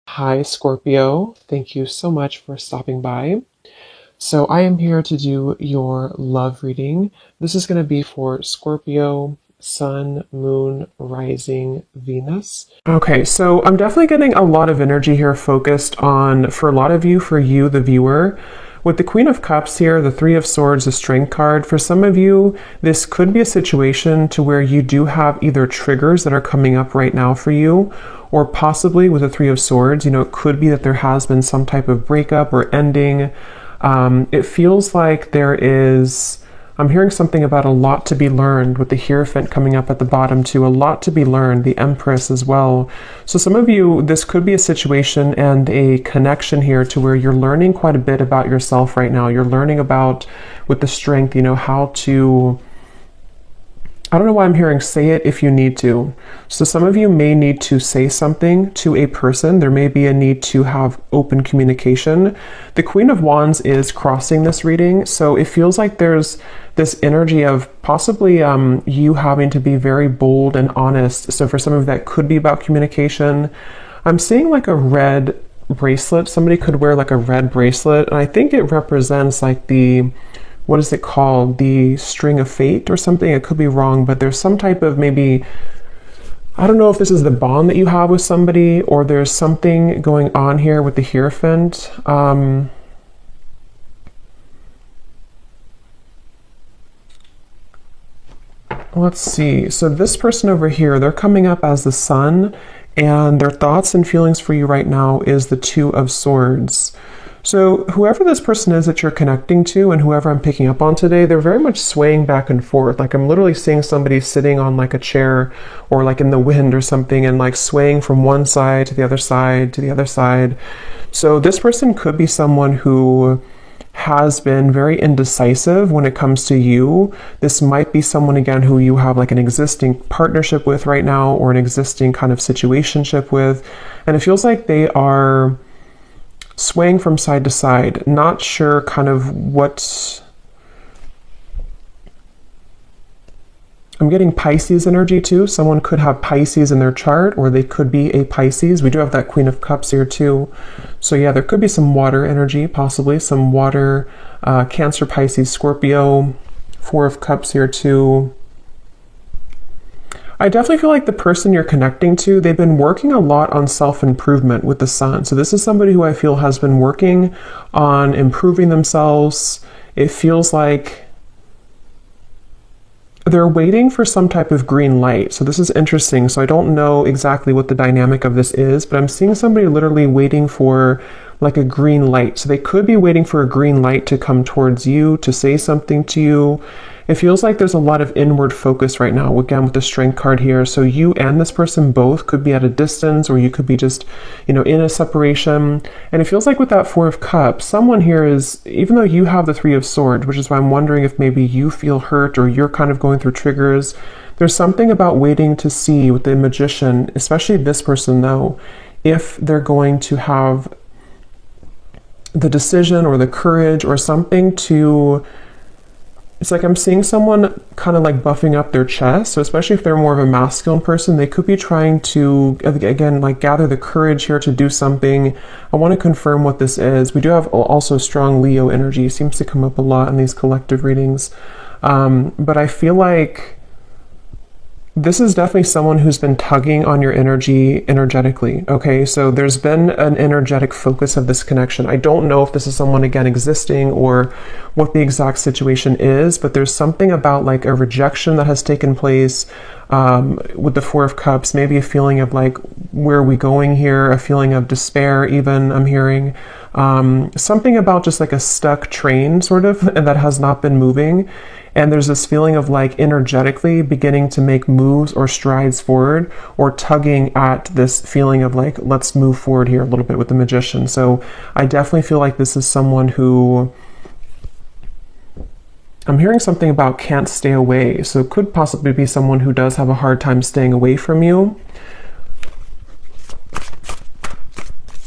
Hi, Scorpio. Thank you so much for stopping by. So, I am here to do your love reading. This is going to be for Scorpio, Sun, Moon, Rising, Venus. Okay, so I'm definitely getting a lot of energy here focused on, for a lot of you, for you, the viewer. With the Queen of Cups here, the Three of Swords, the Strength card, for some of you, this could be a situation to where you do have either triggers that are coming up right now for you, or possibly with the Three of Swords, it could be that there has been some type of breakup or ending. It feels like I'm hearing something about a lot to be learned with the Hierophant coming up at the bottom too, a lot to be learned, the Empress as well. So some of you, this could be a situation and a connection here to where you're learning quite a bit about yourself right now. You're learning about, with the Strength, how to, I don't know why I'm hearing say it if you need to. So some of you may need to say something to a person. There may be a need to have open communication. The Queen of Wands is crossing this reading. So it feels like there's this energy of possibly you having to be very bold and honest. So for some of that could be about communication. I'm seeing like a red bracelet. Somebody could wear like a red bracelet. And I think it represents like what is it called? The string of fate or something? I could be wrong, but there's some type of maybe, I don't know if this is the bond that you have with somebody or there's something going on here with the Hierophant. Let's see. So this person over here, they're coming up as the Sun, and their thoughts and feelings for you right now is the Two of Swords. So whoever this person is that you're connecting to and whoever I'm picking up on today, they're very much swaying back and forth. Like I'm literally seeing somebody sitting on like a chair or like in the wind or something and like swaying from one side to the other side to the other side. So this person could be someone who has been very indecisive when it comes to you. This might be someone again who you have like an existing partnership with right now or an existing kind of situationship with. And it feels like they are swaying from side to side, not sure kind of what. I'm getting Pisces energy too. Someone could have Pisces in their chart or they could be a Pisces. We do have that Queen of Cups here too. So yeah, there could be some water energy, possibly some water, Cancer, Pisces, Scorpio, Four of Cups here too. I definitely feel like the person you're connecting to, they've been working a lot on self-improvement with the Sun. So this is somebody who I feel has been working on improving themselves. It feels like they're waiting for some type of green light. So this is interesting. So I don't know exactly what the dynamic of this is, but I'm seeing somebody literally waiting for like a green light. So they could be waiting for a green light to come towards you, to say something to you. It feels like there's a lot of inward focus right now, again, with the Strength card here. So you and this person both could be at a distance, or you could be just, in a separation. And it feels like with that Four of Cups, someone here is, even though you have the Three of Swords, which is why I'm wondering if maybe you feel hurt or you're kind of going through triggers, there's something about waiting to see with the Magician, especially this person though, if they're going to have the decision or the courage or something to. It's like I'm seeing someone kind of like buffing up their chest. So especially if they're more of a masculine person, they could be trying to, again, like gather the courage here to do something. I want to confirm what this is. We do have also strong Leo energy. It seems to come up a lot in these collective readings. But I feel like this is definitely someone who's been tugging on your energy energetically. Okay, so there's been an energetic focus of this connection. I don't know if this is someone again existing or what the exact situation is, but there's something about like a rejection that has taken place with the Four of Cups, maybe a feeling of like, where are we going here? A feeling of despair even, I'm hearing. Something about just like a stuck train sort of, and that has not been moving. And there's this feeling of like energetically beginning to make moves or strides forward, or tugging at this feeling of like, let's move forward here a little bit with the Magician. So I definitely feel like this is someone who, I'm hearing something about can't stay away. So it could possibly be someone who does have a hard time staying away from you.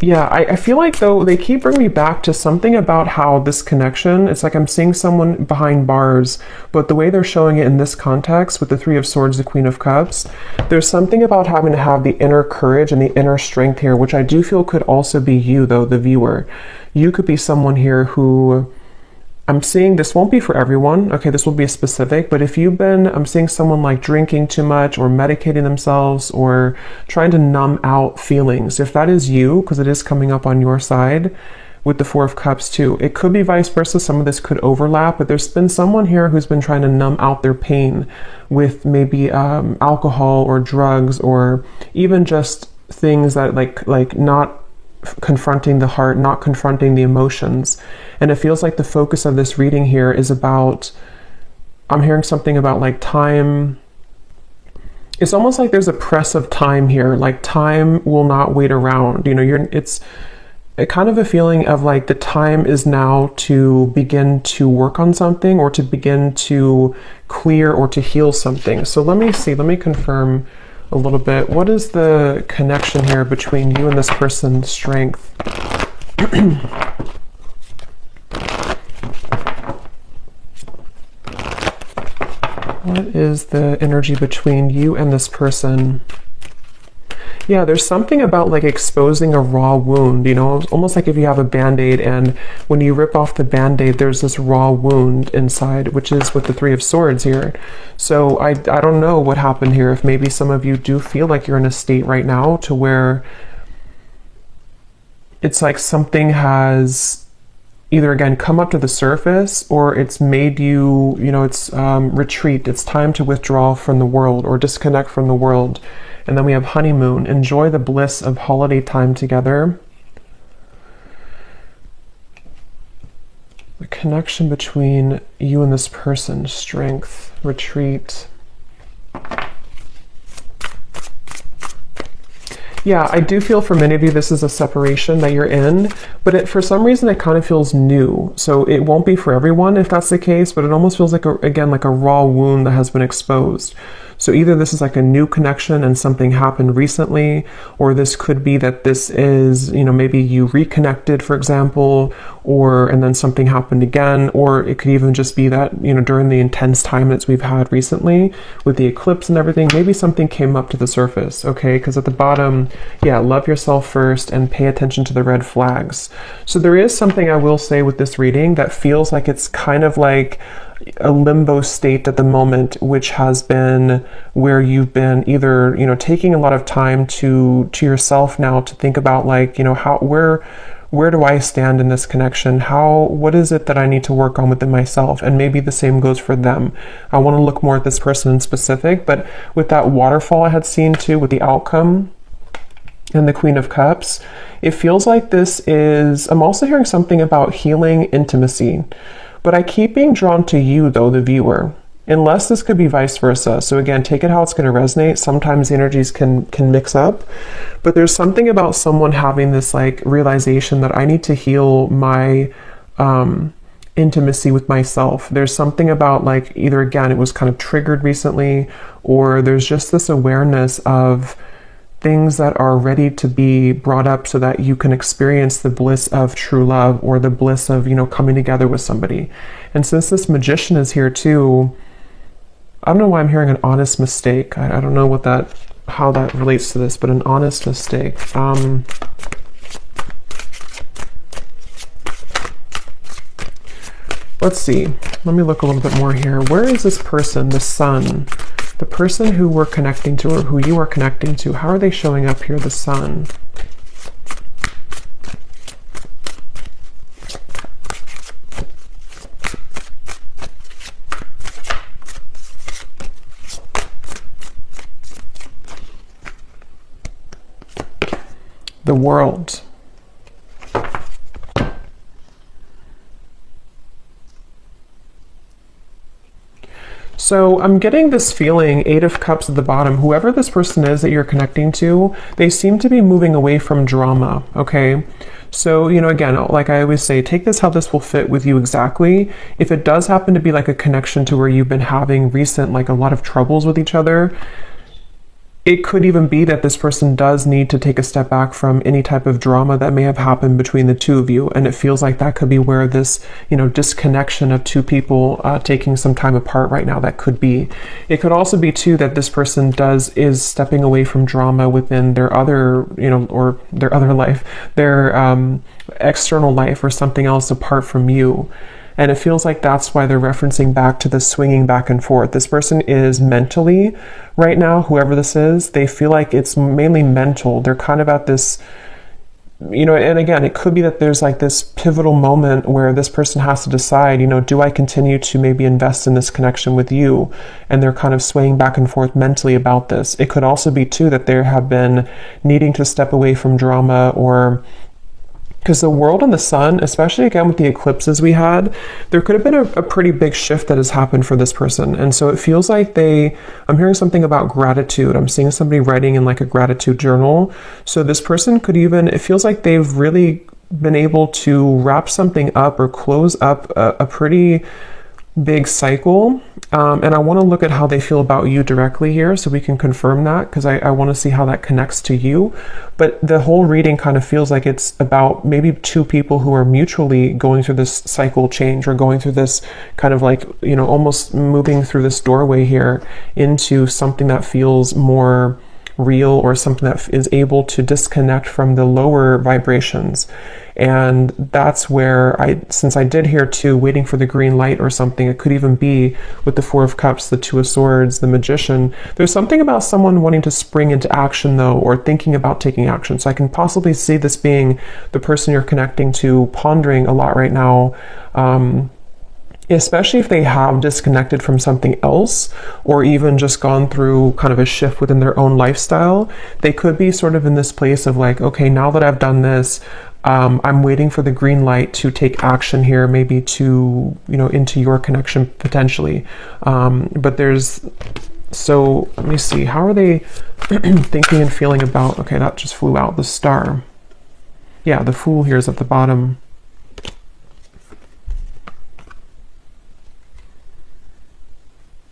Yeah, I feel like though they keep bringing me back to something about how this connection, it's like I'm seeing someone behind bars, but the way they're showing it in this context with the Three of Swords, the Queen of Cups, there's something about having to have the inner courage and the inner strength here, which I do feel could also be you though, the viewer. You could be someone here who, I'm seeing this won't be for everyone, okay, this will be specific, but if you've been, I'm seeing someone like drinking too much or medicating themselves or trying to numb out feelings. If that is you, because it is coming up on your side with the Four of Cups too, it could be vice versa. Some of this could overlap, but there's been someone here who's been trying to numb out their pain with maybe alcohol or drugs or even just things that like not confronting the heart, not confronting the emotions. And it feels like the focus of this reading here is about, I'm hearing something about like time. It's almost like there's a press of time here, like time will not wait around. You know, it's a kind of a feeling of like the time is now to begin to work on something or to begin to clear or to heal something. So let me see, let me confirm a little bit. What is the connection here between you and this person's strength? What is the energy between you and this person? Yeah, there's something about like exposing a raw wound, you know, almost like if you have a band-aid and when you rip off the band-aid, there's this raw wound inside, which is with the Three of Swords here. So I don't know what happened here. If maybe some of you do feel like you're in a state right now to where it's like something has either again come up to the surface or it's made you, you know, it's retreat. It's time to withdraw from the world or disconnect from the world. And then we have honeymoon. Enjoy the bliss of holiday time together. The connection between you and this person, strength, retreat. Yeah, I do feel for many of you this is a separation that you're in, but for some reason it kind of feels new. So it won't be for everyone if that's the case, but it almost feels like, again, like a raw wound that has been exposed. So either this is like a new connection and something happened recently, or this could be that this is, you know, maybe you reconnected, for example, and then something happened again, or it could even just be that, you know, during the intense time that we've had recently with the eclipse and everything, maybe something came up to the surface, okay? Because at the bottom, yeah, love yourself first and pay attention to the red flags. So there is something I will say with this reading that feels like it's kind of like a limbo state at the moment, which has been where you've been either, you know, taking a lot of time to yourself now to think about like, you know, where do I stand in this connection? What is it that I need to work on within myself? And maybe the same goes for them. I want to look more at this person in specific, but with that waterfall I had seen too, with the outcome and the Queen of Cups, it feels like this is, I'm also hearing something about healing intimacy. But I keep being drawn to you, though, the viewer, unless this could be vice versa. So again, take it how it's going to resonate. Sometimes the energies can mix up, but there's something about someone having this like realization that I need to heal my intimacy with myself. There's something about like either, again, it was kind of triggered recently, or there's just this awareness of things that are ready to be brought up so that you can experience the bliss of true love or the bliss of, you know, coming together with somebody. And since this Magician is here too, I don't know why I'm hearing an honest mistake. I don't know how that relates to this, but an honest mistake. Let's see. Let me look a little bit more here. Where is this person, the Sun? The person who we're connecting to or who you are connecting to, how are they showing up here, the Sun? The World. So I'm getting this feeling, Eight of Cups at the bottom, whoever this person is that you're connecting to, they seem to be moving away from drama, okay? So, you know, again, like I always say, take this how this will fit with you exactly. If it does happen to be like a connection to where you've been having recent, like a lot of troubles with each other, it could even be that this person does need to take a step back from any type of drama that may have happened between the two of you. And it feels like that could be where this, disconnection of two people taking some time apart right now, that could be. It could also be too that this person is stepping away from drama within their other, or their other life, their external life or something else apart from you. And it feels like that's why they're referencing back to the swinging back and forth. This person is mentally, right now, whoever this is, they feel like it's mainly mental. They're kind of at this, and again, it could be that there's like this pivotal moment where this person has to decide, do I continue to maybe invest in this connection with you? And they're kind of swaying back and forth mentally about this. It could also be too that they have been needing to step away from drama, or because the world and the sun, especially again with the eclipses we had, there could have been a pretty big shift that has happened for this person. And so it feels like I'm hearing something about gratitude. I'm seeing somebody writing in like a gratitude journal. So this person could even, it feels like they've really been able to wrap something up or close up a pretty big cycle. And I want to look at how they feel about you directly here so we can confirm that, because I want to see how that connects to you. But the whole reading kind of feels like it's about maybe two people who are mutually going through this cycle change, or going through this kind of like, almost moving through this doorway here into something that feels more real, or something that is able to disconnect from the lower vibrations. And that's where since I did hear too, waiting for the green light or something, it could even be with the Four of Cups, the Two of Swords, the Magician. There's something about someone wanting to spring into action though, or thinking about taking action. So I can possibly see this being the person you're connecting to, pondering a lot right now, especially if they have disconnected from something else, or even just gone through kind of a shift within their own lifestyle. They could be sort of in this place of like, okay, now that I've done this, I'm waiting for the green light to take action here, maybe to, into your connection potentially. So let me see, how are they thinking and feeling about, okay, that just flew out, the Star. Yeah, the Fool here is at the bottom.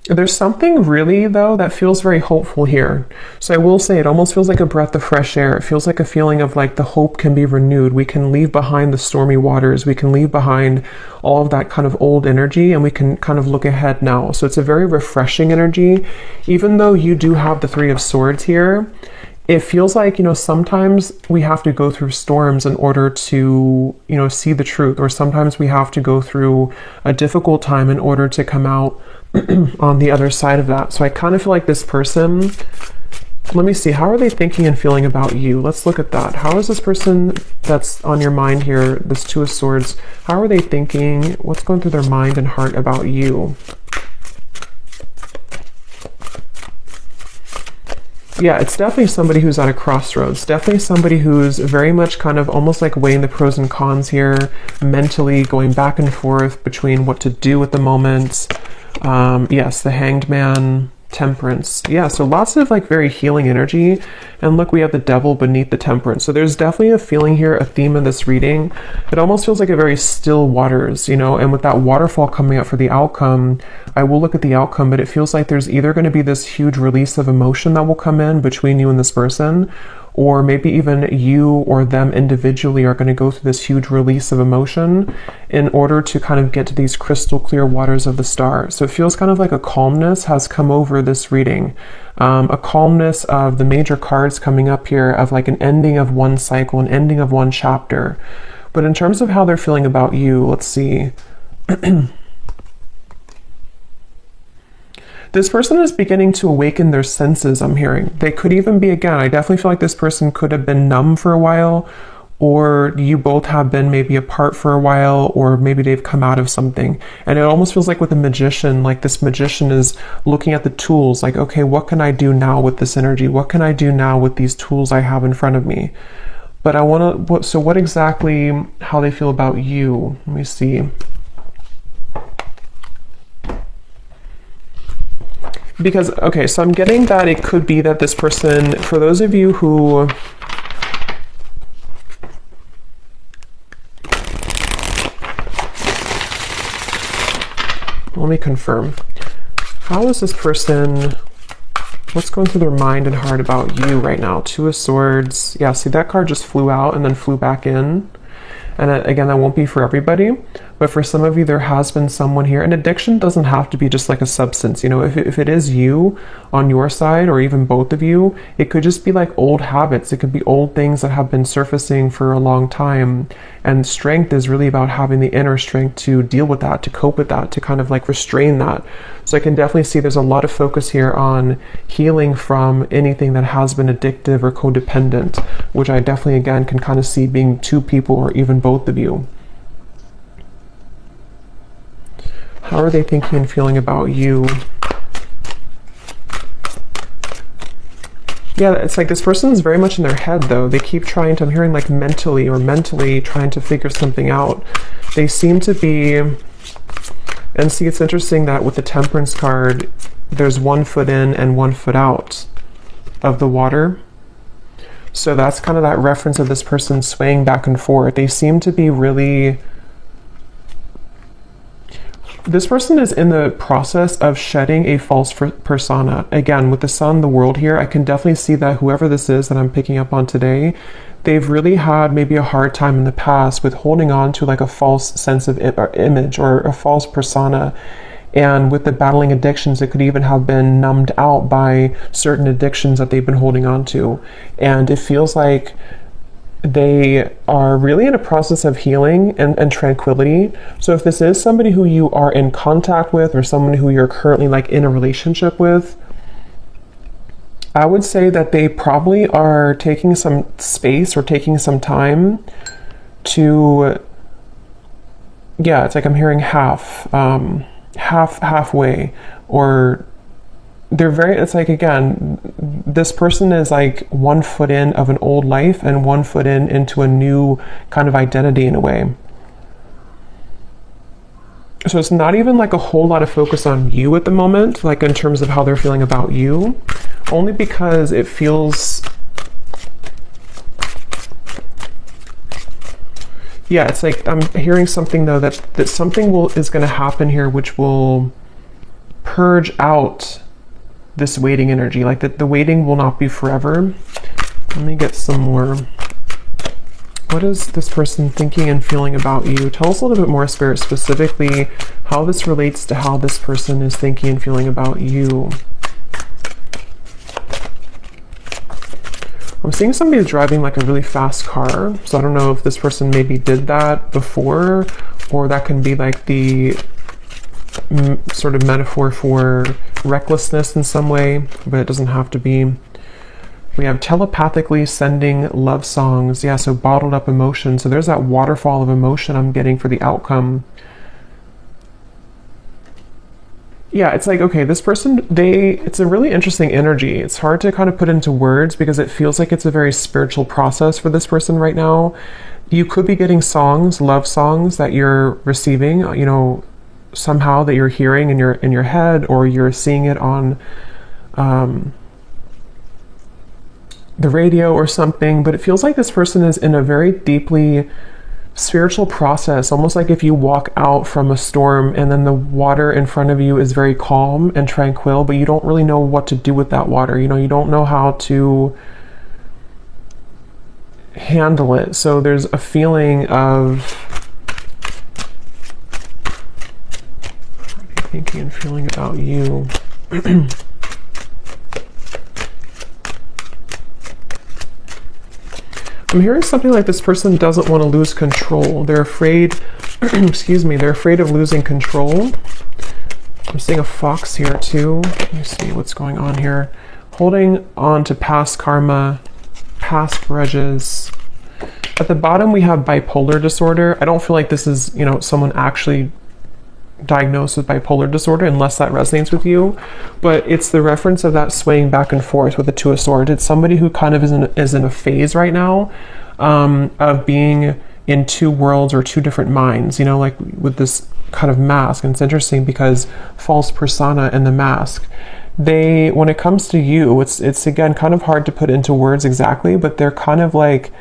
There's something really, though, that feels very hopeful here. So I will say it almost feels like a breath of fresh air. It feels like a feeling of like the hope can be renewed. We can leave behind the stormy waters. We can leave behind all of that kind of old energy, and we can kind of look ahead now. So it's a very refreshing energy. Even though you do have the Three of Swords here, it feels like, sometimes we have to go through storms in order to, see the truth. Or sometimes we have to go through a difficult time in order to come out on the other side of that. So I kind of feel like this person, let me see, how are they thinking and feeling about you? Let's look at that. How is this person that's on your mind here, this Two of Swords, how are they thinking? What's going through their mind and heart about you? Yeah, it's definitely somebody who's at a crossroads. Definitely somebody who's very much kind of almost like weighing the pros and cons here, mentally going back and forth between what to do at the moment. Yes, the Hanged Man, Temperance. Yeah, so lots of like very healing energy. And look, we have the Devil beneath the Temperance. So there's definitely a feeling here, a theme of this reading. It almost feels like a very still waters, and with that waterfall coming up for the outcome, I will look at the outcome, but it feels like there's either going to be this huge release of emotion that will come in between you and this person, or maybe even you or them individually are going to go through this huge release of emotion in order to kind of get to these crystal clear waters of the Star. So it feels kind of like a calmness has come over this reading. A calmness of the major cards coming up here, of like an ending of one cycle, an ending of one chapter. But in terms of how they're feeling about you, let's see. This person is beginning to awaken their senses, I'm hearing. They could even be, again, I definitely feel like this person could have been numb for a while, or you both have been maybe apart for a while, or maybe they've come out of something. And it almost feels like with the Magician, like this Magician is looking at the tools, like, okay, what can I do now with this energy? What can I do now with these tools I have in front of me? But I want to, so what exactly, how they feel about you? Let me see. Because, okay, so I'm getting that it could be that this person, for those of you who, let me confirm. How is this person, What's going through their mind and heart about you right now? Two of Swords. Yeah, see, that card just flew out and then flew back in. And again, that won't be for everybody, but for some of you, there has been someone here. And addiction doesn't have to be just like a substance. You know, if it is you on your side, or even both of you, it could just be like old habits. It could be old things that have been surfacing for a long time. And strength is really about having the inner strength to deal with that, to cope with that, to kind of like restrain that. So I can definitely see there's a lot of focus here on healing from anything that has been addictive or codependent, which I definitely, again, can kind of see being two people or even both of you. How are they thinking and feeling about you? Yeah, it's like this person is very much in their head, though. They keep trying to, I'm hearing like mentally trying to figure something out. They seem to be, and see, it's interesting that with the Temperance card, there's 1 foot in and 1 foot out of the water. So that's kind of that reference of this person swaying back and forth. They seem to be really, this person is in the process of shedding a false persona. Again, with the Sun, the world here, I can definitely see that whoever this is that I'm picking up on today, they've really had maybe a hard time in the past with holding on to like a false sense of image or a false persona. And with the battling addictions, it could even have been numbed out by certain addictions that they've been holding on to. And it feels like they are really in a process of healing and tranquility. So if this is somebody who you are in contact with, or someone who you're currently like in a relationship with, I would say that they probably are taking some space or taking some time to, yeah, it's like I'm hearing halfway, or they're very, it's like, again, this person is like 1 foot in of an old life and 1 foot in into a new kind of identity in a way. So it's not even like a whole lot of focus on you at the moment, like in terms of how they're feeling about you, only because it feels, yeah, it's like I'm hearing something though that something is going to happen here which will purge out this waiting energy, like that the waiting will not be forever. Let me get some more. What is this person thinking and feeling about you? Tell us a little bit more, Spirit, specifically how this relates to how this person is thinking and feeling about you. I'm seeing somebody driving like a really fast car. So I don't know if this person maybe did that before, or that can be like the sort of metaphor for recklessness in some way, but it doesn't have to be. We have telepathically sending love songs. Yeah, so bottled up emotion. So there's that waterfall of emotion I'm getting for the outcome. Yeah, it's like, okay, this person, it's a really interesting energy. It's hard to kind of put into words because it feels like it's a very spiritual process for this person right now. You could be getting songs, love songs that you're receiving, you know, somehow that you're hearing in your head, or you're seeing it on the radio or something. But it feels like this person is in a very deeply spiritual process, almost like if you walk out from a storm and then the water in front of you is very calm and tranquil, but you don't really know what to do with that water. You know, you don't know how to handle it. So there's a feeling of thinking and feeling about you. I'm hearing something like this person doesn't want to lose control. They're afraid, excuse me, they're afraid of losing control. I'm seeing a fox here too. Let me see what's going on here. Holding on to past karma, past grudges. At the bottom we have bipolar disorder. I don't feel like this is, you know, someone actually diagnosed with bipolar disorder, unless that resonates with you, but it's the reference of that swaying back and forth with the Two of Swords. It's somebody who kind of is in a phase right now of being in two worlds or two different minds, you know, like with this kind of mask. And it's interesting because false persona and the mask, when it comes to you, it's again kind of hard to put into words exactly, but they're kind of like,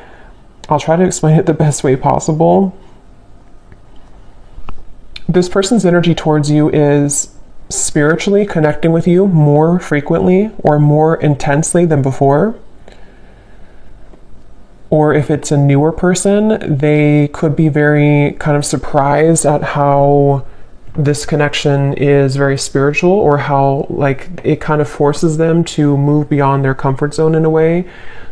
I'll try to explain it the best way possible. This person's energy towards you is spiritually connecting with you more frequently or more intensely than before. Or if it's a newer person, they could be very kind of surprised at how this connection is very spiritual, or how like it kind of forces them to move beyond their comfort zone in a way.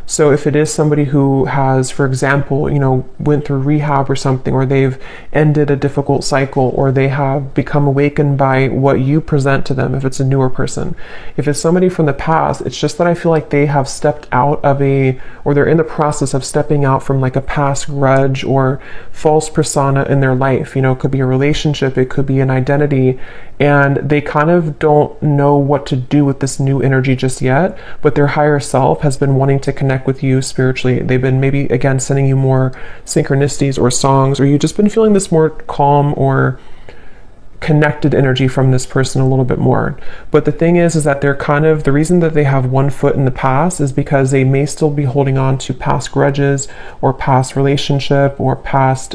So if it is somebody who has, for example, you know, went through rehab or something, or they've ended a difficult cycle, or they have become awakened by what you present to them, if it's a newer person. If it's somebody from the past, it's just that I feel like they have stepped out of or they're in the process of stepping out from like a past grudge or false persona in their life. You know, it could be a relationship, it could be an identity, and they kind of don't know what to do with this new energy just yet, but their higher self has been wanting to connect with you spiritually. They've been maybe again sending you more synchronicities or songs, or you've just been feeling this more calm or connected energy from this person a little bit more. But the thing is that they're kind of, the reason that they have one foot in the past is because they may still be holding on to past grudges or past relationship or past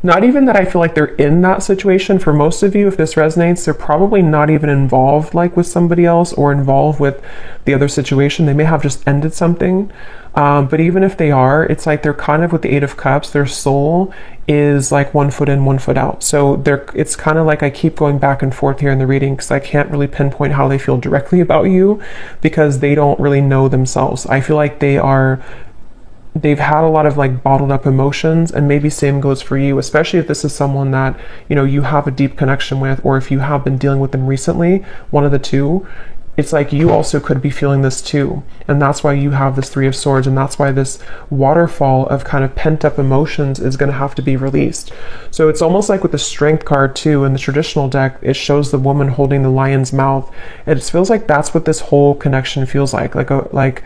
not even that I feel like they're in that situation. For most of you, if this resonates, they're probably not even involved like with somebody else or involved with the other situation. They may have just ended something. But even if they are, it's like they're kind of with the Eight of Cups, their soul is like one foot in, one foot out. So it's kind of like I keep going back and forth here in the reading because I can't really pinpoint how they feel directly about you because they don't really know themselves. I feel like they've had a lot of like bottled up emotions, and maybe same goes for you, especially if this is someone that, you know, you have a deep connection with, or if you have been dealing with them recently, one of the two. It's like you also could be feeling this too, and that's why you have this Three of Swords, and that's why this waterfall of kind of pent up emotions is going to have to be released. So it's almost like with the Strength card too in the traditional deck, it shows the woman holding the lion's mouth. It feels like that's what this whole connection feels like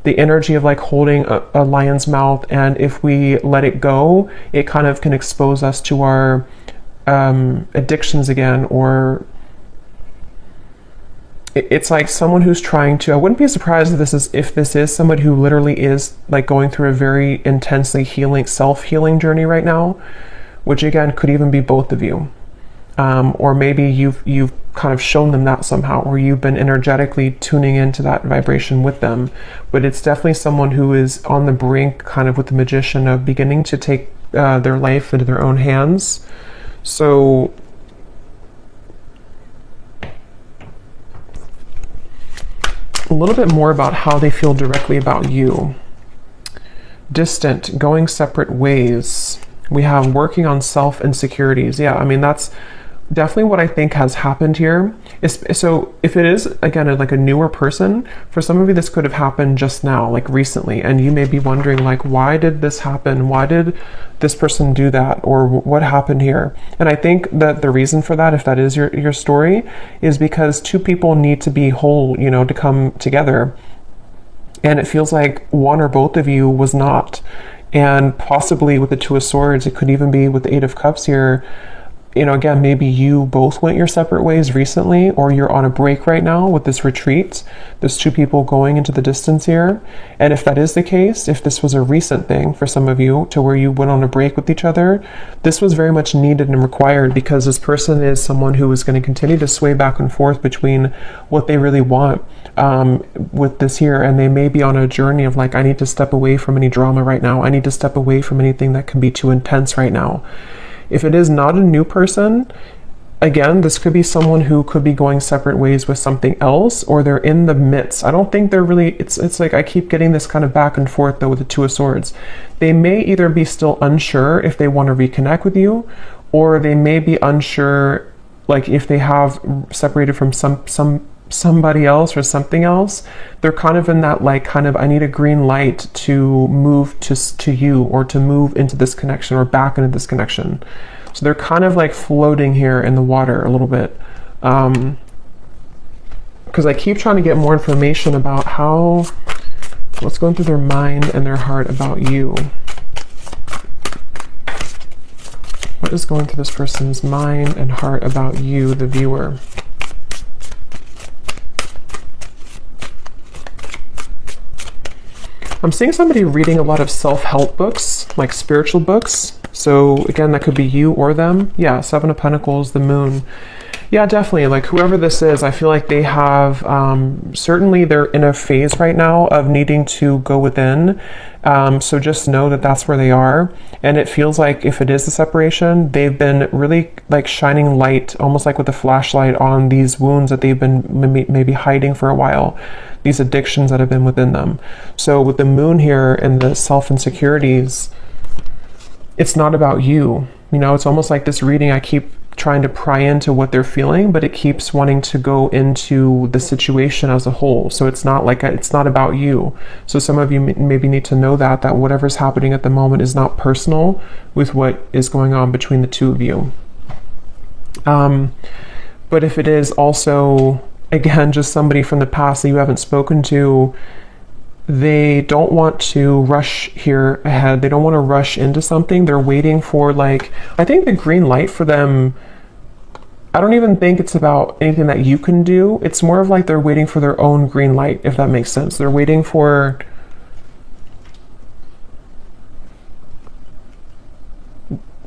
the energy of like holding a lion's mouth, and if we let it go, it kind of can expose us to our addictions again, or it's like someone who's trying to, I wouldn't be surprised if this is somebody who literally is like going through a very intensely self-healing journey right now, which again could even be both of you. Or maybe you've kind of shown them that somehow, or you've been energetically tuning into that vibration with them. But it's definitely someone who is on the brink, kind of with the Magician, of beginning to take their life into their own hands. So a little bit more about how they feel directly about you. Distant, going separate ways. We have working on self-insecurities. Yeah, I mean, that's definitely what I think has happened here. So if it is, again, like a newer person, for some of you, this could have happened just now, like recently. And you may be wondering, like, why did this happen? Why did this person do that? Or what happened here? And I think that the reason for that, if that is your story, is because two people need to be whole, you know, to come together. And it feels like one or both of you was not. And possibly with the Two of Swords, it could even be with the Eight of Cups here. You know, again, maybe you both went your separate ways recently, or you're on a break right now with this retreat. There's two people going into the distance here. And if that is the case, if this was a recent thing for some of you to where you went on a break with each other, this was very much needed and required, because this person is someone who is going to continue to sway back and forth between what they really want with this here. And they may be on a journey of like, I need to step away from any drama right now. I need to step away from anything that can be too intense right now. If it is not a new person, again, this could be someone who could be going separate ways with something else, or they're in the midst. I don't think they're really, it's like I keep getting this kind of back and forth though with the Two of Swords. They may either be still unsure if they want to reconnect with you, or they may be unsure, like if they have separated from somebody else or something else. They're kind of in that like kind of, I need a green light to move to you, or to move into this connection, or back into this connection. So they're kind of like floating here in the water a little bit, because I keep trying to get more information about what's going through their mind and their heart about you. What is going through this person's mind and heart about you, the viewer? I'm seeing somebody reading a lot of self-help books, like spiritual books. So again, that could be you or them. Yeah, Seven of Pentacles, the Moon. Yeah, definitely. Like whoever this is, I feel like they have, certainly they're in a phase right now of needing to go within. So just know that that's where they are. And it feels like if it is a separation, they've been really like shining light, almost like with a flashlight on these wounds that they've been maybe hiding for a while, these addictions that have been within them. So with the moon here and the self-insecurities, it's not about you. You know, it's almost like this reading, I keep trying to pry into what they're feeling, but it keeps wanting to go into the situation as a whole. So it's not like it's not about you. So some of you maybe need to know that whatever's happening at the moment is not personal with what is going on between the two of you. But if it is also, again, just somebody from the past that you haven't spoken to, they don't want to rush here ahead. They don't want to rush into something. They're waiting for, like, I think the green light for them, I don't even think it's about anything that you can do. It's more of like they're waiting for their own green light, if that makes sense. They're waiting for,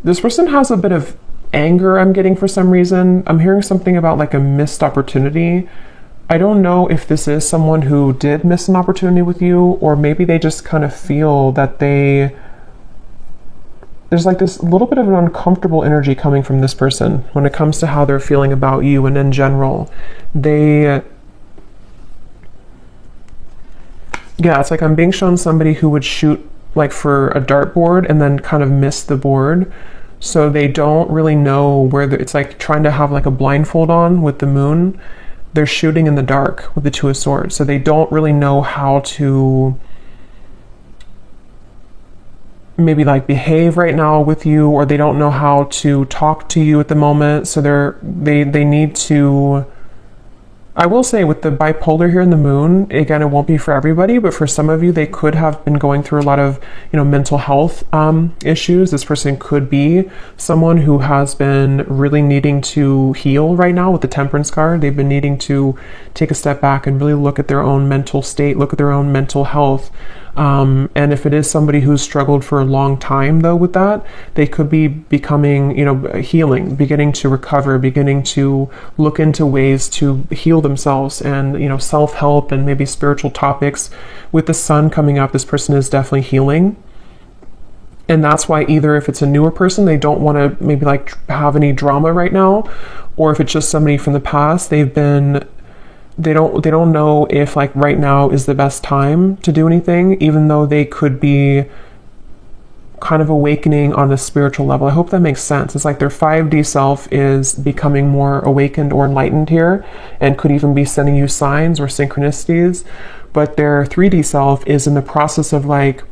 this person has a bit of anger I'm getting for some reason. I'm hearing something about like a missed opportunity. I don't know if this is someone who did miss an opportunity with you, or maybe they just kind of feel that there's like this little bit of an uncomfortable energy coming from this person when it comes to how they're feeling about you. And in general, yeah, it's like I'm being shown somebody who would shoot like for a dartboard and then kind of miss the board. So they don't really know where it's like trying to have like a blindfold on with the moon. They're shooting in the dark with the Two of Swords. So they don't really know how to maybe like behave right now with you, or they don't know how to talk to you at the moment. So they need to, I will say with the bipolar here in the moon, again, it won't be for everybody, but for some of you, they could have been going through a lot of, mental health issues. This person could be someone who has been really needing to heal right now with the Temperance card. They've been needing to take a step back and really look at their own mental state, look at their own mental health. And if it is somebody who's struggled for a long time, though, with that, they could be becoming, healing, beginning to recover, beginning to look into ways to heal themselves and, self-help and maybe spiritual topics. With the sun coming up, this person is definitely healing. And that's why either if it's a newer person, they don't want to maybe like have any drama right now, or if it's just somebody from the past, they don't know if like right now is the best time to do anything, even though they could be kind of awakening on a spiritual level. I hope that makes sense. It's like their 5D self is becoming more awakened or enlightened here, and could even be sending you signs or synchronicities. But their 3D self is in the process of like,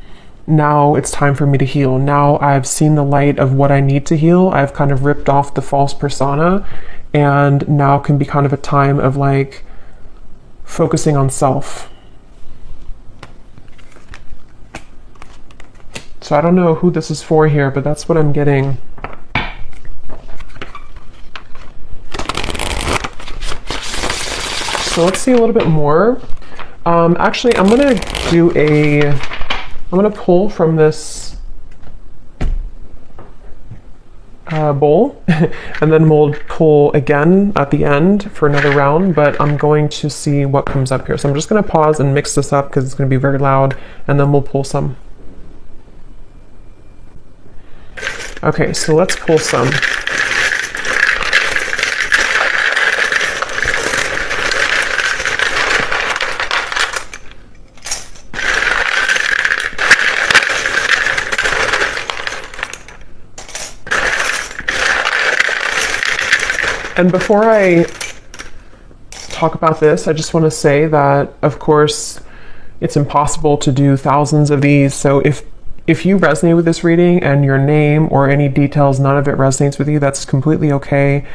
now it's time for me to heal. Now I've seen the light of what I need to heal. I've kind of ripped off the false persona, and now can be kind of a time of like focusing on self. So I don't know who this is for here, but that's what I'm getting. So let's see a little bit more. Actually, I'm gonna pull from this bowl, and then we'll pull again at the end for another round, but I'm going to see what comes up here. So I'm just going to pause and mix this up because it's going to be very loud, and then we'll pull some. Okay, so let's pull some. And before I talk about this, I just want to say that, of course, it's impossible to do thousands of these. So if you resonate with this reading and your name or any details, none of it resonates with you, that's completely okay.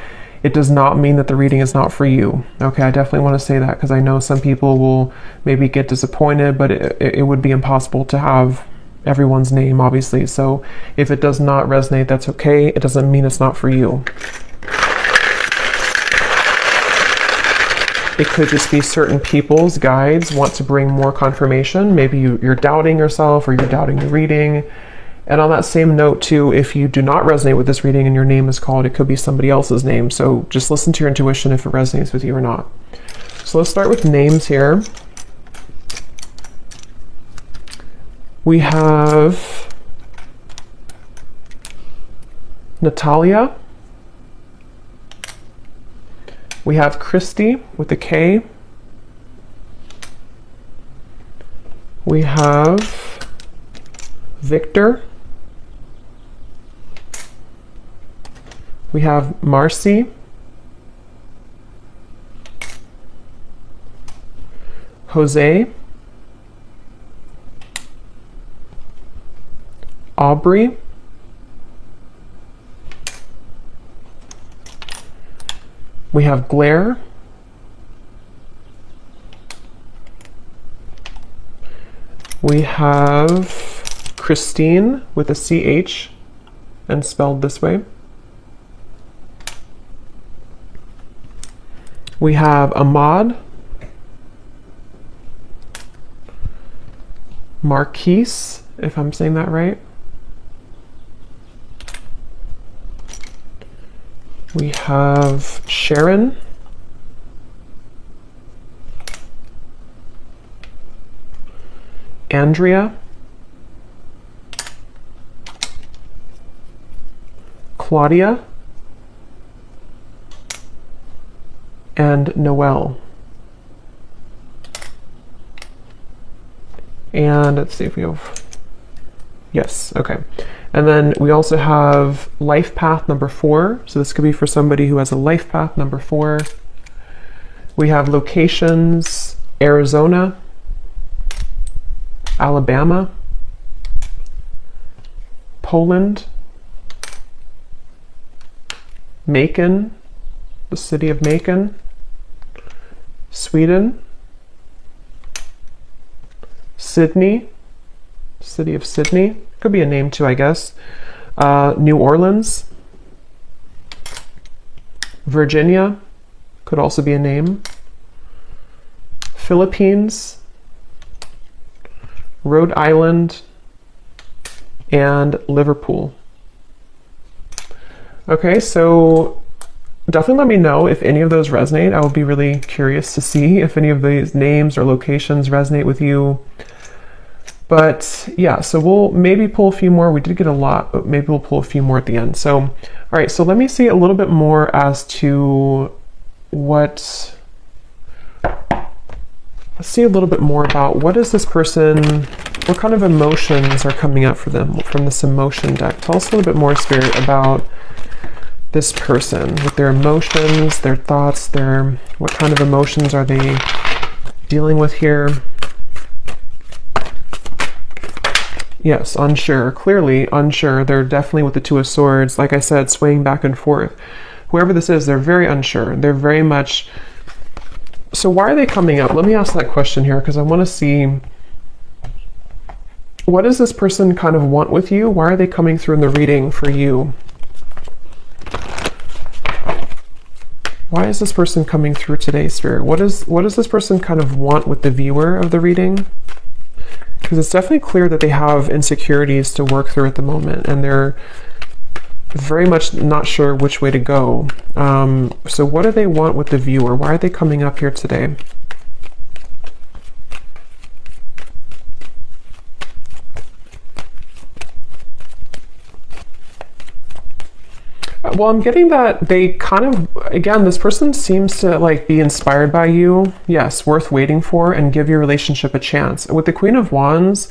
It does not mean that the reading is not for you. Okay, I definitely want to say that because I know some people will maybe get disappointed, but it would be impossible to have everyone's name, obviously. So if it does not resonate, that's okay. It doesn't mean it's not for you. It could just be certain people's guides want to bring more confirmation. Maybe you're doubting yourself, or you're doubting the reading, And on that same note too, if you do not resonate with this reading and your name is called, it could be somebody else's name. So just listen to your intuition if it resonates with you or not. So let's start with names here. We have Natalia. We have Christy with a K. We have Victor. We have Marcy. Jose. Aubrey. We have Blair. We have Christine with a CH and spelled this way. We have Ahmad. Marquise, if I'm saying that right. We have Sharon. Andrea. Claudia. And Noelle. And let's see if we have, yes, okay. And then we also have life path number 4. So this could be for somebody who has a life path number 4. We have locations, Arizona, Alabama, Poland, Macon, the city of Macon, Sweden, Sydney, city of Sydney, could be a name too, I guess. New Orleans, Virginia, could also be a name. Philippines, Rhode Island, and Liverpool. Okay, so definitely let me know if any of those resonate. I will be really curious to see if any of these names or locations resonate with you. But yeah, so we'll maybe pull a few more. We did get a lot, but maybe we'll pull a few more at the end. So, all right, so let me see a little bit more as to let's see a little bit more about what is this person, what kind of emotions are coming up for them from this emotion deck. Tell us a little bit more, Spirit, about this person with their emotions, their thoughts, what kind of emotions are they dealing with here? Yes, unsure, clearly unsure. They're definitely with the Two of Swords, like I said, swaying back and forth. Whoever this is, they're very unsure. They're very much, so why are they coming up? Let me ask that question here, because I want to see, what does this person kind of want with you? Why are they coming through in the reading for you? Why is this person coming through today, Spirit? What does this person kind of want with the viewer of the reading? Because it's definitely clear that they have insecurities to work through at the moment, and they're very much not sure which way to go. So what do they want with the viewer? Why are they coming up here today? Well, I'm getting that they kind of, again, this person seems to like be inspired by you. Yes, worth waiting for, and give your relationship a chance. With the Queen of Wands,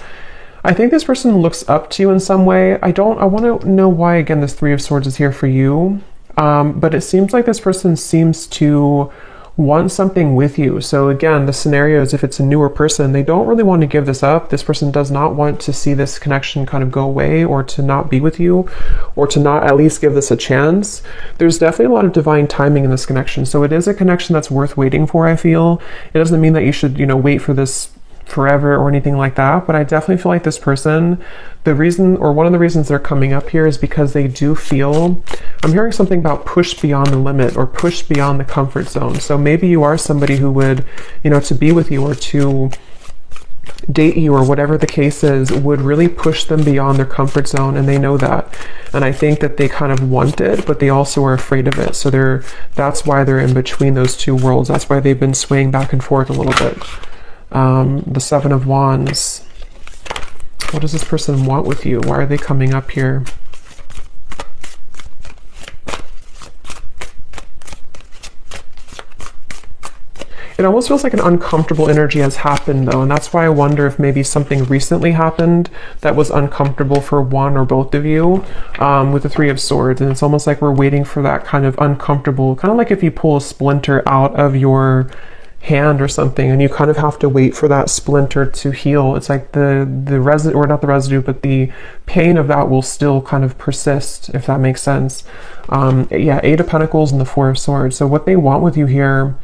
I think this person looks up to you in some way. I want to know why, again, this Three of Swords is here for you. But it seems like this person seems to want something with you. So again, the scenario is if it's a newer person, they don't really want to give this up. This person does not want to see this connection kind of go away, or to not be with you, or to not at least give this a chance. There's definitely a lot of divine timing in this connection. So it is a connection that's worth waiting for, I feel. It doesn't mean that you should, wait for this forever or anything like that, but I definitely feel like this person, the reason, or one of the reasons they're coming up here, is because they do feel, I'm hearing something about push beyond the limit, or push beyond the comfort zone. So maybe you are somebody who would, to be with you, or to date you or whatever the case is would really push them beyond their comfort zone, and they know that. And I think that they kind of want it, but they also are afraid of it. So that's why they're in between those two worlds. That's why they've been swaying back and forth a little bit. The Seven of Wands. What does this person want with you? Why are they coming up here? It almost feels like an uncomfortable energy has happened though, and that's why I wonder if maybe something recently happened that was uncomfortable for one or both of you, with the Three of Swords. And it's almost like we're waiting for that kind of uncomfortable, kind of like if you pull a splinter out of your hand or something and you kind of have to wait for that splinter to heal. It's like the residue, or not the residue, but the pain of that will still kind of persist, if that makes sense. Yeah, Eight of Pentacles and the Four of Swords. So what they want with you here,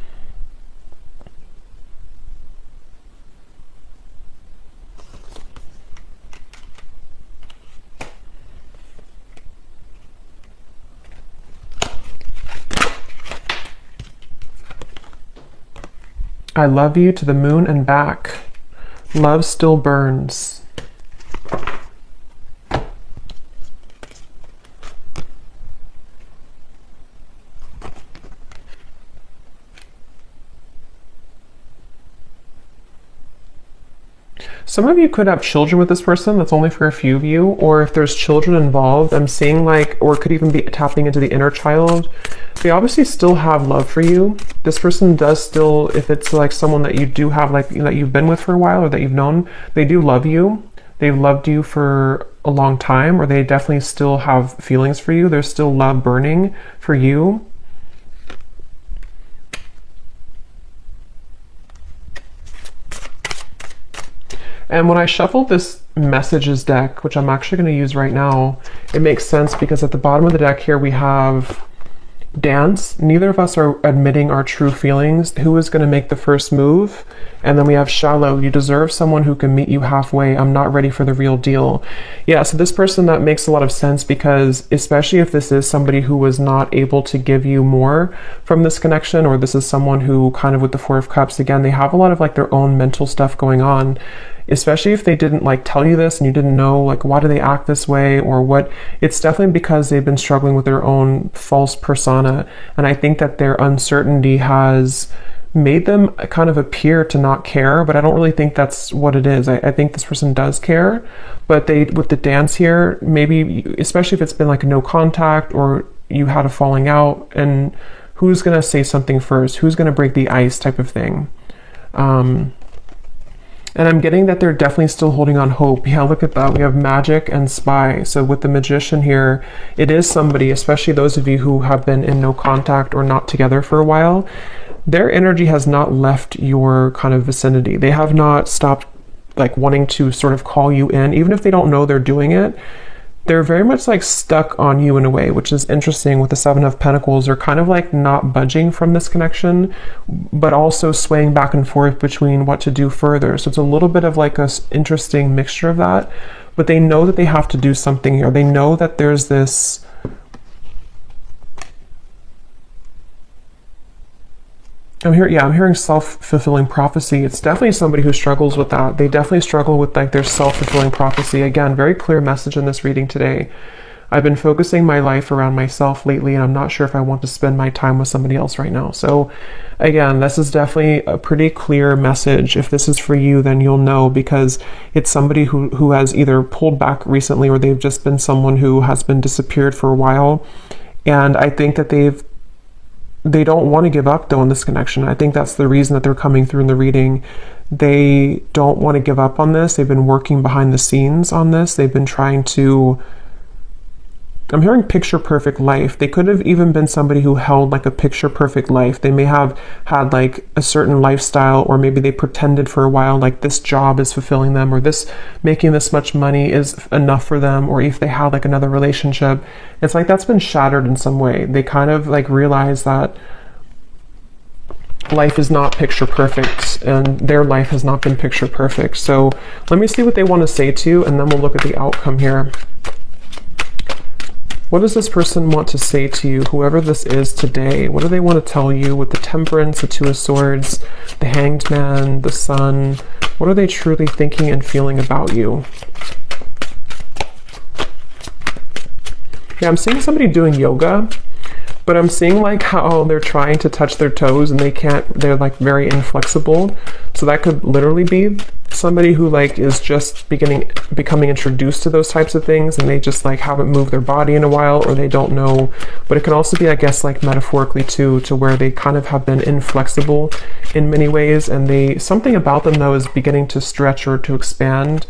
I love you to the moon and back. Love still burns. Some of you could have children with this person. That's only for a few of you. Or if there's children involved, I'm seeing like, or it could even be tapping into the inner child. They obviously still have love for you. This person does still, if it's like someone that you do have, like that you've been with for a while or that you've known, they do love you. They've loved you for a long time, or they definitely still have feelings for you. There's still love burning for you. And when I shuffle this messages deck, which I'm actually going to use right now, it makes sense because at the bottom of the deck here we have dance. Neither of us are admitting our true feelings. Who is going to make the first move? And then we have shallow. You deserve someone who can meet you halfway. I'm not ready for the real deal. Yeah, so this person, that makes a lot of sense because especially if this is somebody who was not able to give you more from this connection, or this is someone who kind of with the Four of Cups, again, they have a lot of like their own mental stuff going on. Especially if they didn't like tell you this and you didn't know like why do they act this way or what, it's definitely because they've been struggling with their own false persona. And I think that their uncertainty has made them kind of appear to not care, but I don't really think that's what it is. I think this person does care, but they, with the dance here, maybe especially if it's been like no contact or you had a falling out, and who's gonna say something first, who's gonna break the ice type of thing. And I'm getting that they're definitely still holding on hope. Yeah, look at that. We have Magic and Spy. So with the Magician here, it is somebody, especially those of you who have been in no contact or not together for a while, their energy has not left your kind of vicinity. They have not stopped like wanting to sort of call you in, even if they don't know they're doing it. They're very much like stuck on you in a way, which is interesting. With the Seven of Pentacles, they're kind of like not budging from this connection, but also swaying back and forth between what to do further. So it's a little bit of like a interesting mixture of that, but they know that they have to do something here. They know that there's this, I'm hearing self-fulfilling prophecy. It's definitely somebody who struggles with that. They definitely struggle with like their self-fulfilling prophecy. Again, very clear message in this reading today. I've been focusing my life around myself lately, and I'm not sure if I want to spend my time with somebody else right now. So again, this is definitely a pretty clear message. If this is for you, then you'll know, because it's somebody who has either pulled back recently, or they've just been someone who has been disappeared for a while. And I think that they don't want to give up though in this connection. I think that's the reason that they're coming through in the reading. They don't want to give up on this. They've been working behind the scenes on this. They've been trying to, I'm hearing picture perfect life. They could have even been somebody who held like a picture perfect life. They may have had like a certain lifestyle, or maybe they pretended for a while like this job is fulfilling them, or this making this much money is enough for them, or if they had like another relationship, it's like that's been shattered in some way. They kind of like realize that life is not picture perfect, and their life has not been picture perfect. So let me see what they want to say to you, and then we'll look at the outcome here. What does this person want to say to you, whoever this is today? What do they want to tell you with the Temperance, the Two of Swords, the Hanged Man, the Sun, What are they truly thinking and feeling about you? Yeah, I'm seeing somebody doing yoga, but I'm seeing like how they're trying to touch their toes and they can't, they're like very inflexible. So that could literally be somebody who like is just becoming introduced to those types of things, and they just like haven't moved their body in a while, or they don't know. But it can also be, I guess, like metaphorically too, to where they kind of have been inflexible in many ways, and something about them though is beginning to stretch or to expand.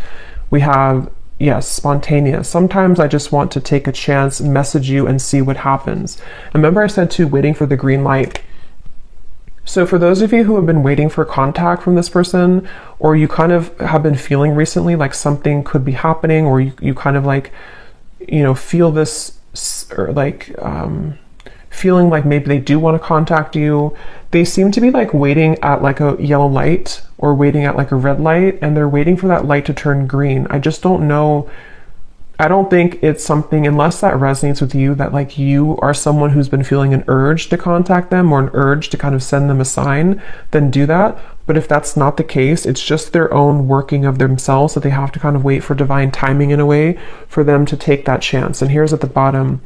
We have, yes, spontaneous. Sometimes I just want to take a chance, message you, and see what happens. Remember I said too, waiting for the green light. So for those of you who have been waiting for contact from this person, or you kind of have been feeling recently like something could be happening, or you kind of like, you know, feel this, or like feeling like maybe they do want to contact you, they seem to be like waiting at like a yellow light or waiting at like a red light, and they're waiting for that light to turn green. I just don't know. I don't think it's something, unless that resonates with you, that like you are someone who's been feeling an urge to contact them or an urge to kind of send them a sign, then do that. But if that's not the case, it's just their own working of themselves that they have to kind of wait for divine timing in a way for them to take that chance. And here's at the bottom,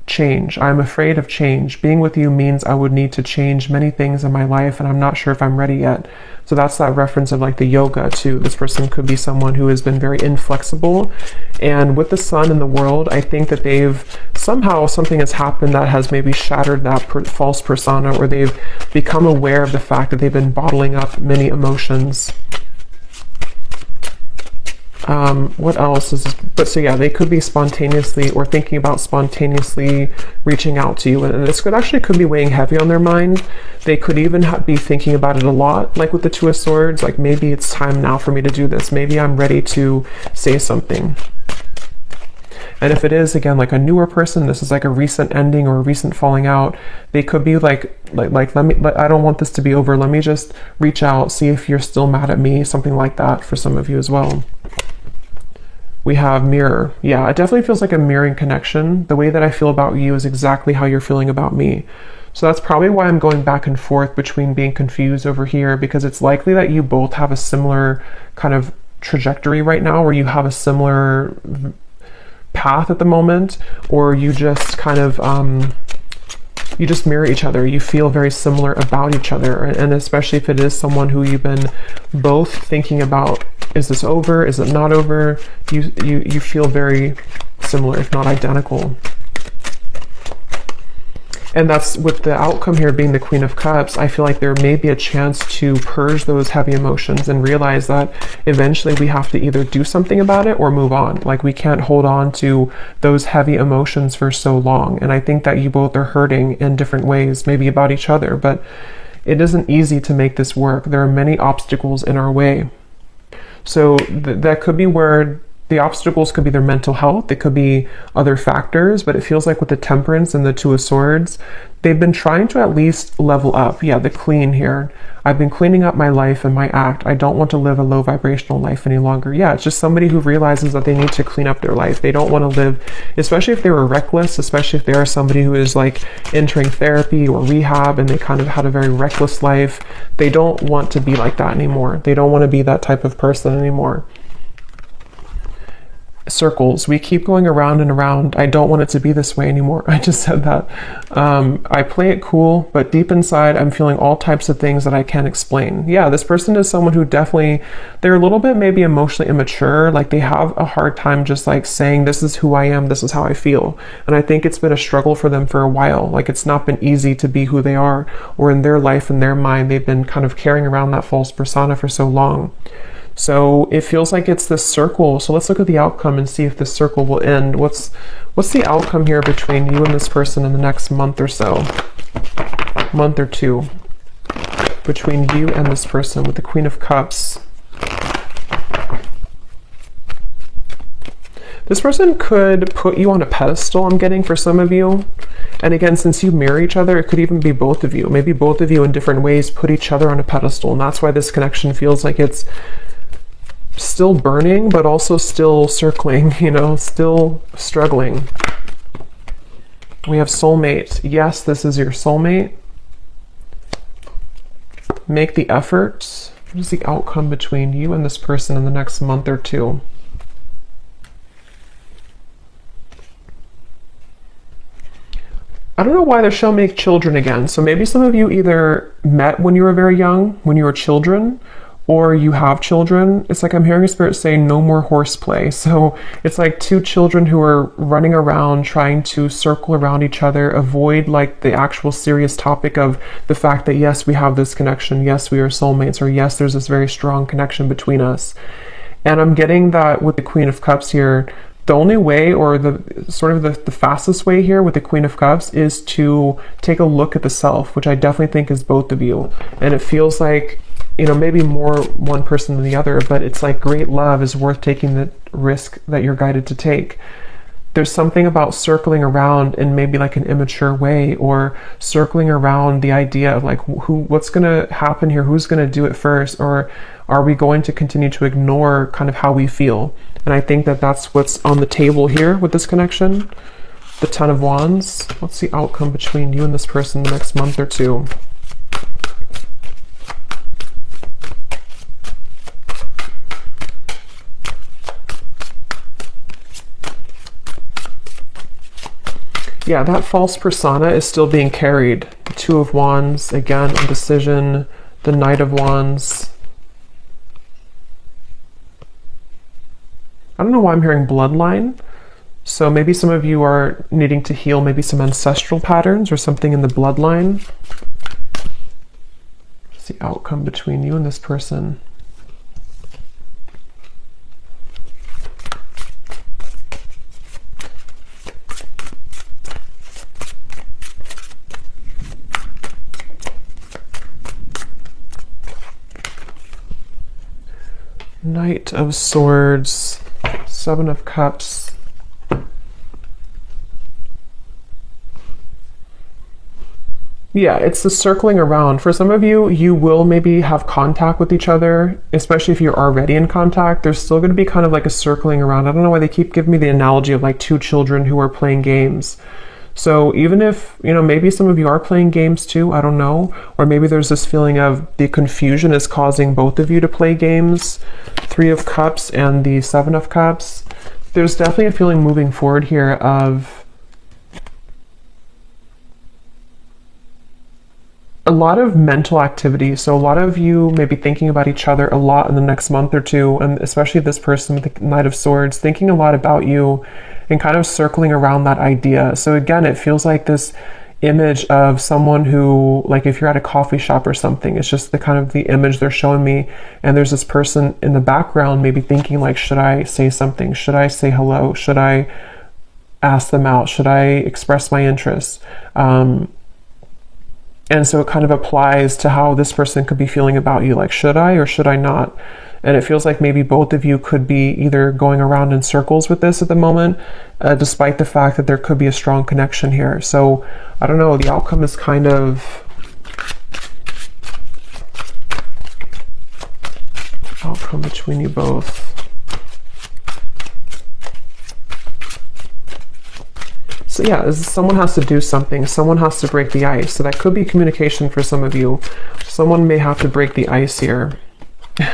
change. I'm afraid of change. Being with you means I would need to change many things in my life, and I'm not sure if I'm ready yet. So that's that reference of like the yoga too. This person could be someone who has been very inflexible, and with the sun in the world, I think that somehow something has happened that has maybe shattered that false persona, or they've become aware of the fact that they've been bottling up many emotions. What else is this? But so yeah, they could be spontaneously or thinking about spontaneously reaching out to you, and this could be weighing heavy on their mind. They could even be thinking about it a lot, like with the Two of Swords, like maybe it's time now for me to do this, maybe I'm ready to say something. And if it is, again, like a newer person, this is like a recent ending or a recent falling out, they could be like I don't want this to be over, let me just reach out, see if you're still mad at me, something like that for some of you as well. We have mirror. Yeah, it definitely feels like a mirroring connection. The way that I feel about you is exactly how you're feeling about me. So that's probably why I'm going back and forth between being confused over here, because it's likely that you both have a similar kind of trajectory right now, where you have a similar path at the moment, or you just kind of you just mirror each other. You feel very similar about each other, and especially if it is someone who you've been both thinking about, is this over, is it not over, you feel very similar, if not identical. And that's with the outcome here being the Queen of Cups. I feel like there may be a chance to purge those heavy emotions and realize that eventually we have to either do something about it or move on. Like, we can't hold on to those heavy emotions for so long. And I think that you both are hurting in different ways, maybe about each other, but it isn't easy to make this work. There are many obstacles in our way. So that could be where the obstacles could be their mental health. It could be other factors, but it feels like with the Temperance and the Two of Swords, they've been trying to at least level up. Yeah, the clean here. I've been cleaning up my life and my act. I don't want to live a low vibrational life any longer. Yeah, it's just somebody who realizes that they need to clean up their life. They don't want to live, especially if they were reckless, especially if they are somebody who is like entering therapy or rehab and they kind of had a very reckless life. They don't want to be like that anymore. They don't want to be that type of person anymore. Circles. We keep going around and around. I don't want it to be this way anymore. I just said that. I play it cool, but deep inside, I'm feeling all types of things that I can't explain. Yeah, this person is someone who definitely, they're a little bit maybe emotionally immature. Like, they have a hard time just like saying, this is who I am, this is how I feel. And I think it's been a struggle for them for a while. Like, it's not been easy to be who they are, or in their life, in their mind, they've been kind of carrying around that false persona for so long. So it feels like it's this circle. So let's look at the outcome and see if this circle will end. What's the outcome here between you and this person in the next month or so? Month or two. Between you and this person with the Queen of Cups. This person could put you on a pedestal, I'm getting, for some of you. And again, since you mirror each other, it could even be both of you. Maybe both of you in different ways put each other on a pedestal. And that's why this connection feels like it's still burning, but also still circling, you know, still struggling. We have soulmate. Yes, this is your soulmate. Make the effort. What is the outcome between you and this person in the next month or two? I don't know why they're showing me children again. So maybe some of you either met when you were very young, when you were children, or you have children. It's like I'm hearing a spirit say no more horseplay. So it's like two children who are running around trying to circle around each other, avoid like the actual serious topic of the fact that yes, we have this connection, yes, we are soulmates, or yes, there's this very strong connection between us. And I'm getting that with the Queen of Cups here. The only way, or the sort of the fastest way here with the Queen of Cups, is to take a look at the self, which I definitely think is both of you. And it feels like, you know, maybe more one person than the other, but it's like great love is worth taking the risk that you're guided to take. There's something about circling around in maybe like an immature way, or circling around the idea of like what's going to happen here, who's going to do it first, or are we going to continue to ignore kind of how we feel? And I think that that's what's on the table here with this connection. The Ten of Wands. What's the outcome between you and this person the next month or two? Yeah, that false persona is still being carried. The Two of Wands, again, indecision, the Knight of Wands. I don't know why I'm hearing bloodline. So maybe some of you are needing to heal maybe some ancestral patterns or something in the bloodline. What's the outcome between you and this person? Knight of Swords, Seven of Cups. Yeah, it's the circling around. For some of you, you will maybe have contact with each other, especially if you're already in contact. There's still going to be kind of like a circling around. I don't know why they keep giving me the analogy of like two children who are playing games. So even if, you know, maybe some of you are playing games too, I don't know. Or maybe there's this feeling of the confusion is causing both of you to play games. Three of Cups and the Seven of Cups. There's definitely a feeling moving forward here of a lot of mental activity. So a lot of you may be thinking about each other a lot in the next month or two, and especially this person with the Knight of Swords, thinking a lot about you and kind of circling around that idea. So again, it feels like this image of someone who, like if you're at a coffee shop or something, it's just the kind of the image they're showing me, and there's this person in the background maybe thinking like, should I say something? Should I say hello? Should I ask them out? Should I express my interest? And so it kind of applies to how this person could be feeling about you, like, should I or should I not? And it feels like maybe both of you could be either going around in circles with this at the moment, despite the fact that there could be a strong connection here. So I don't know, the outcome is kind of outcome between you both. So yeah, someone has to do something. Someone has to break the ice. So that could be communication for some of you. Someone may have to break the ice here.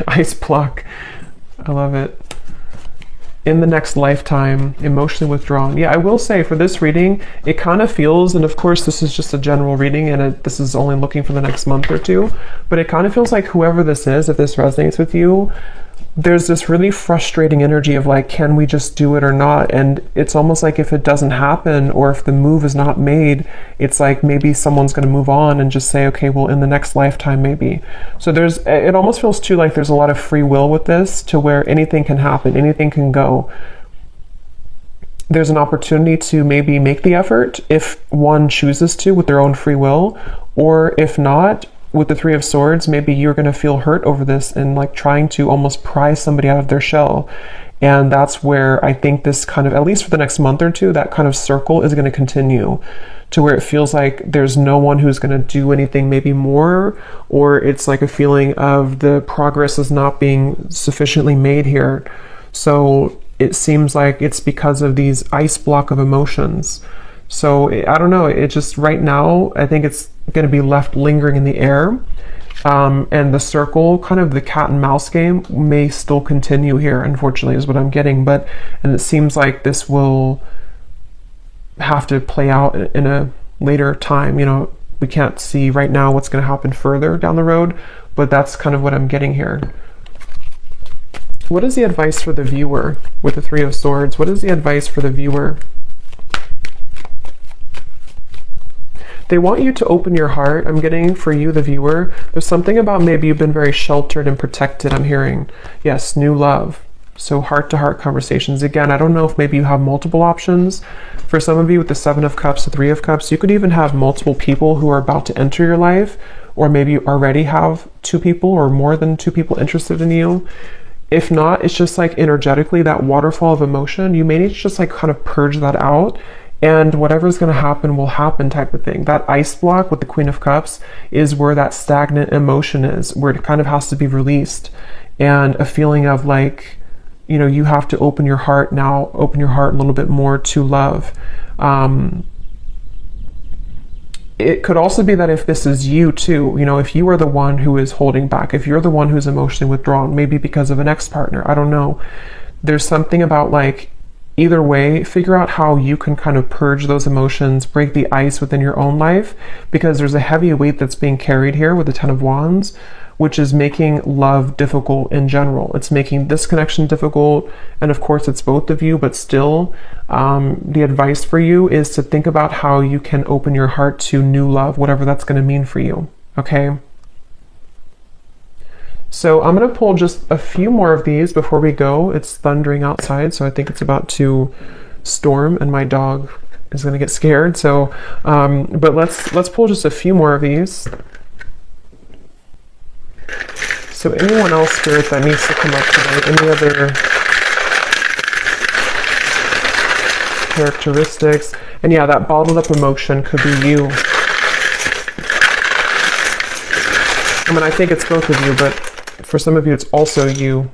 Ice block. I love it. In the next lifetime, emotionally withdrawn. Yeah, I will say for this reading, it kind of feels, and of course this is just a general reading and this is only looking for the next month or two, but it kind of feels like whoever this is, if this resonates with you, there's this really frustrating energy of like, can we just do it or not? And it's almost like if it doesn't happen, or if the move is not made, it's like maybe someone's going to move on and just say, okay, well, in the next lifetime, maybe. So it almost feels too like there's a lot of free will with this, to where anything can happen, anything can go. There's an opportunity to maybe make the effort if one chooses to with their own free will, or if not, with the Three of Swords, maybe you're going to feel hurt over this and like trying to almost pry somebody out of their shell. And that's where I think this kind of, at least for the next month or two, that kind of circle is going to continue, to where it feels like there's no one who's going to do anything maybe more, or it's like a feeling of the progress is not being sufficiently made here. So it seems like it's because of these ice block of emotions. So I don't know, it just right now, I think it's going to be left lingering in the air. And the circle, kind of the cat and mouse game, may still continue here, unfortunately, is what I'm getting. And it seems like this will have to play out in a later time. You know, we can't see right now what's going to happen further down the road, but that's kind of what I'm getting here. What is the advice for the viewer with the Three of Swords? What is the advice for the viewer? They want you to open your heart. I'm getting for you, the viewer. There's something about maybe you've been very sheltered and protected, I'm hearing. Yes, new love. So heart-to-heart conversations. Again, I don't know if maybe you have multiple options. For some of you with the Seven of Cups, the Three of Cups, you could even have multiple people who are about to enter your life, or maybe you already have two people or more than two people interested in you. If not, it's just like energetically that waterfall of emotion. You may need to just like kind of purge that out, and whatever's going to happen will happen type of thing. That ice block with the Queen of Cups is where that stagnant emotion is, where it kind of has to be released. And a feeling of like, you know, you have to open your heart now, open your heart a little bit more to love. It could also be that if this is you too, you know, if you are the one who is holding back, if you're the one who's emotionally withdrawn, maybe because of an ex-partner, I don't know. There's something about like, either way, figure out how you can kind of purge those emotions, break the ice within your own life, because there's a heavy weight that's being carried here with the Ten of Wands, which is making love difficult in general. It's making this connection difficult, and of course it's both of you, but still, the advice for you is to think about how you can open your heart to new love, whatever that's going to mean for you, okay? So I'm going to pull just a few more of these before we go. It's thundering outside, so I think it's about to storm, and my dog is going to get scared. So, but let's pull just a few more of these. So anyone else, Spirit, that needs to come up today? Any other characteristics? And yeah, that bottled up emotion could be you. I mean, I think it's both of you, but for some of you, it's also you.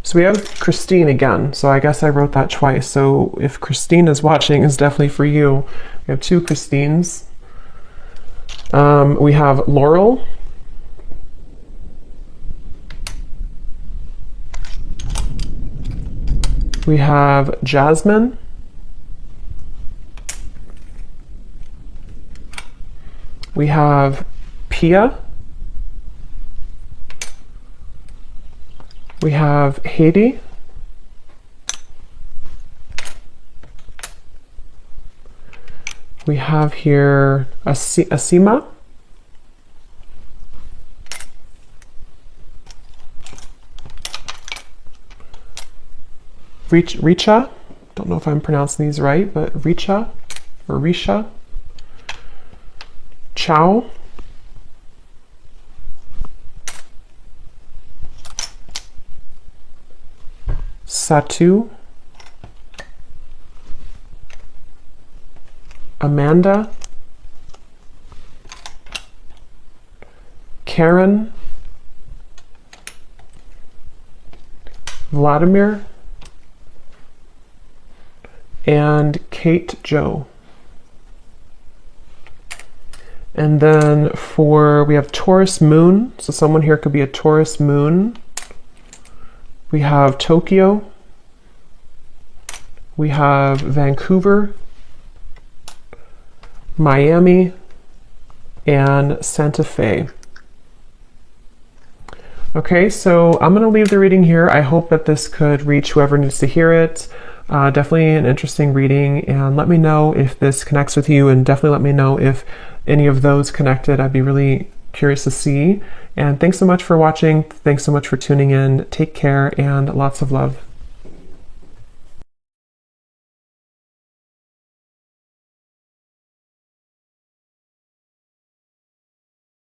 So we have Christine again. So I guess I wrote that twice. So if Christine is watching, it's definitely for you. We have two Christines. We have Laurel. We have Jasmine. We have Pia. We have Haiti. We have here Asima. Richa. Don't know if I'm pronouncing these right, but Richa or Risha. Chow. Satu. Amanda. Karen. Vladimir. And Kate Joe. And then we have Taurus Moon. So someone here could be a Taurus Moon. We have Tokyo. We have Vancouver, Miami, and Santa Fe. Okay, so I'm going to leave the reading here. I hope that this could reach whoever needs to hear it. Definitely an interesting reading, and let me know if this connects with you, and definitely let me know if any of those connected. I'd be really curious to see. And thanks so much for watching. Thanks so much for tuning in. Take care and lots of love.